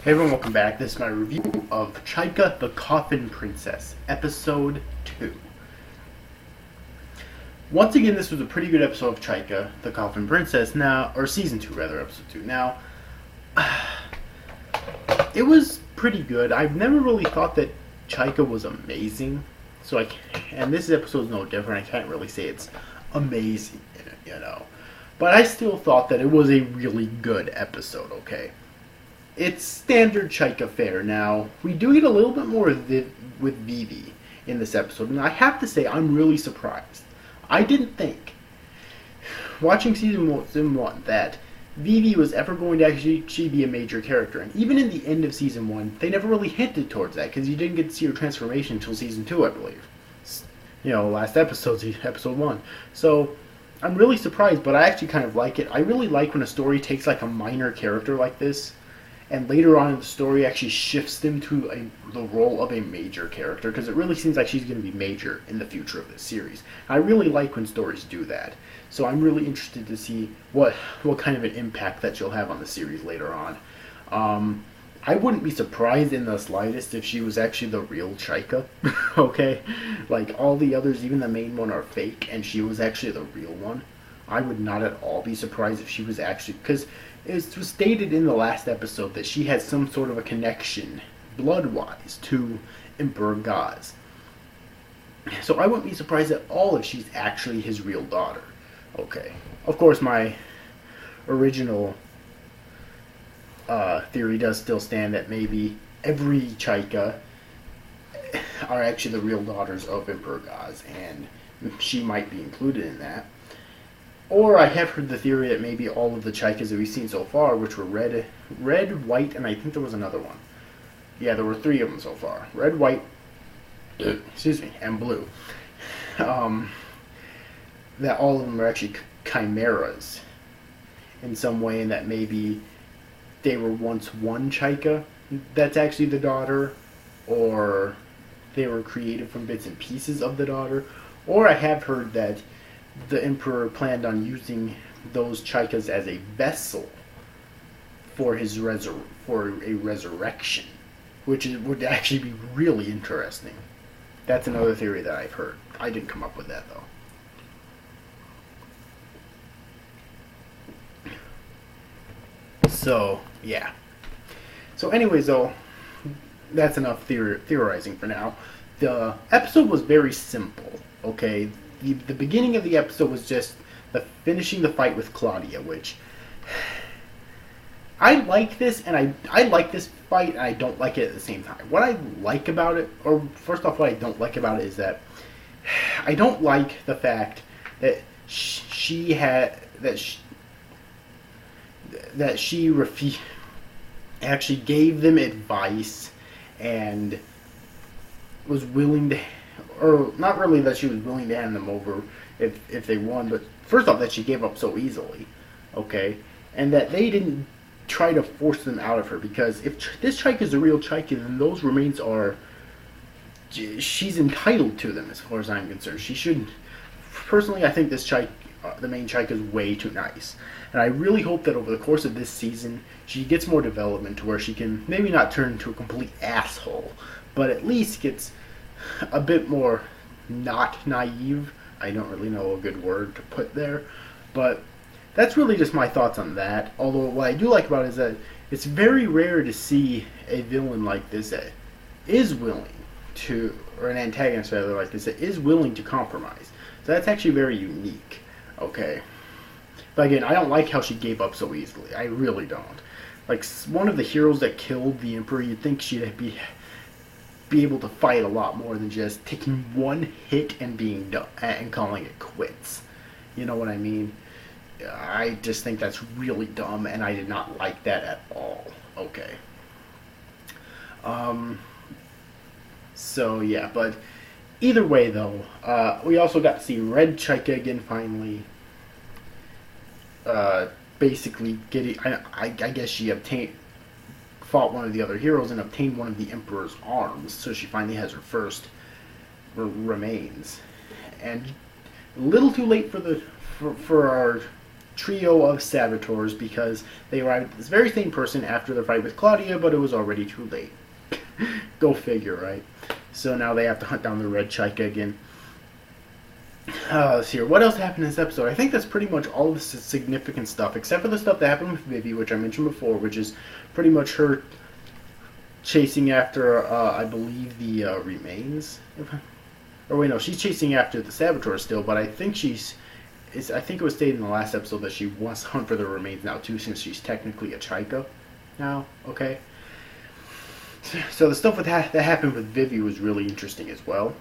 Hey everyone, welcome back. This is my review of Chaika the Coffin Princess, Episode 2. Once again, this was a pretty good episode of Chaika the Coffin Princess, or Season 2 rather, Episode 2. Now, it was pretty good. I've never really thought that Chaika was amazing, and this episode is no different. I can't really say it's amazing, But I still thought that it was a really good episode, okay? It's standard Chaika fare. Now, we do get a little bit more with Vivi in this episode, and I have to say, I'm really surprised. I didn't think, watching season 1, that Vivi was ever going to actually be a major character. And even in the end of season 1, they never really hinted towards that, because you didn't get to see her transformation until season 2, I believe. Last episode, episode 1. So, I'm really surprised, but I actually kind of like it. I really like when a story takes like a minor character like this, and later on in the story actually shifts them to the role of a major character, because it really seems like she's going to be major in the future of this series. I really like when stories do that, so I'm really interested to see what kind of an impact that she'll have on the series later on. I wouldn't be surprised in the slightest if she was actually the real Chaika, okay? Like, all the others, even the main one, are fake, and she was actually the real one. I would not at all be surprised if she was actually, because it was stated in the last episode that she has some sort of a connection, blood-wise, to Emperor Gaz. So I wouldn't be surprised at all if she's actually his real daughter. Okay. Of course, my original theory does still stand that maybe every Chaika are actually the real daughters of Emperor Gaz, and she might be included in that. Or I have heard the theory that maybe all of the Chaikas that we've seen so far, which were red, white, and I think there was another one. Yeah, there were 3 of them so far. Red, white, and blue. That all of them are actually chimeras in some way, and that maybe they were once one Chaika that's actually the daughter, or they were created from bits and pieces of the daughter. Or I have heard that the Emperor planned on using those Chaikas as a vessel for his for a resurrection, which would actually be really interesting. That's another theory that I've heard. I didn't come up with that, though. So, yeah. So anyways, though, that's enough theorizing for now. The episode was very simple, okay? The beginning of the episode was just finishing the fight with Claudia, which I like this, and I like this fight, and I don't like it at the same time. What I like about it, or first off, what I don't like about it is that I don't like the fact that she actually gave them advice and was willing to, or not really that she was willing to hand them over if they won, but first off that she gave up so easily, okay, and that they didn't try to force them out of her, because if this Chaika is a real Chaika, then those remains she's entitled to them as far as I'm concerned. She shouldn't. Personally, I think this Chaika, the main Chaika, is way too nice, and I really hope that over the course of this season she gets more development to where she can maybe not turn into a complete asshole, but at least gets a bit more not naive. I don't really know a good word to put there, but that's really just my thoughts on that. Although what I do like about it is that it's very rare to see a villain like this that is willing to, or an antagonist rather like this, that is willing to compromise. So that's actually very unique, okay? But again, I don't like how she gave up so easily. I really don't. Like, one of the heroes that killed the Emperor, you'd think she'd be able to fight a lot more than just taking one hit and being done and calling it quits. You know what I mean? I just think that's really dumb, and I did not like that at all. Okay. So yeah, but either way though, we also got to see Red Chaika again finally. Basically getting, I guess she fought one of the other heroes and obtained one of the Emperor's arms, so she finally has her first remains. And a little too late for our trio of saboteurs because they arrived at this very same person after the fight with Claudia, but it was already too late. Go figure, right? So now they have to hunt down the Red Chaika again. Let's see here. What else happened in this episode? I think that's pretty much all the significant stuff, except for the stuff that happened with Vivi, which I mentioned before, which is pretty much her chasing after, I believe, the remains. Or wait, no, she's chasing after the Saboteur still, but I think I think it was stated in the last episode that she wants to hunt for the remains now too, since she's technically a Chaika now. Okay. So the stuff that happened with Vivi was really interesting as well.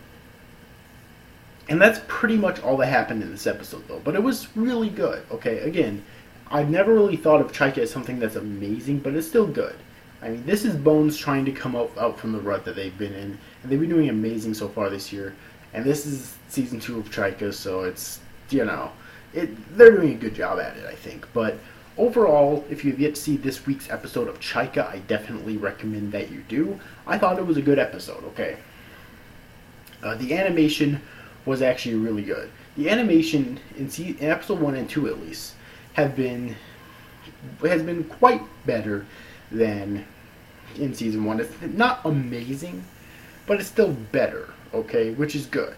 And that's pretty much all that happened in this episode, though. But it was really good. Okay, again, I've never really thought of Chaika as something that's amazing, but it's still good. I mean, this is Bones trying to come out from the rut that they've been in, and they've been doing amazing so far this year. And this is season 2 of Chaika, so it's, you know, they're doing a good job at it, I think. But overall, if you've yet to see this week's episode of Chaika, I definitely recommend that you do. I thought it was a good episode, okay? The animation was actually really good. The animation in episode 1 and 2 at least has been quite better than in season 1. It's not amazing, but it's still better, okay, which is good.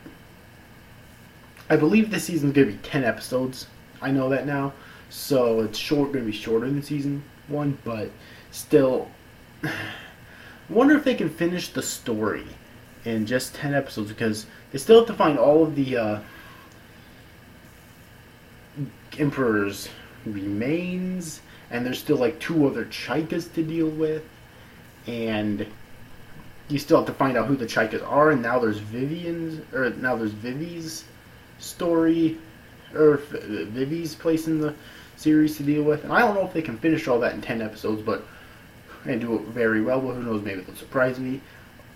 I believe this season is going to be 10 episodes. I know that now, so it's going to be shorter than season 1, but still, I wonder if they can finish the story in just 10 episodes, because they still have to find all of the Emperor's remains, and there's still like 2 other Chaikas to deal with, and you still have to find out who the Chaikas are, and now there's Vivi's story, or Vivi's place in the series to deal with, and I don't know if they can finish all that in 10 episodes, but and do it very well, but who knows, maybe they'll surprise me.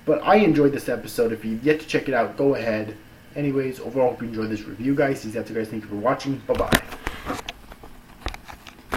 But I enjoyed this episode. If you've yet to check it out, go ahead. Anyways, overall, hope you enjoyed this review, guys. These guys, thank you for watching. Bye-bye.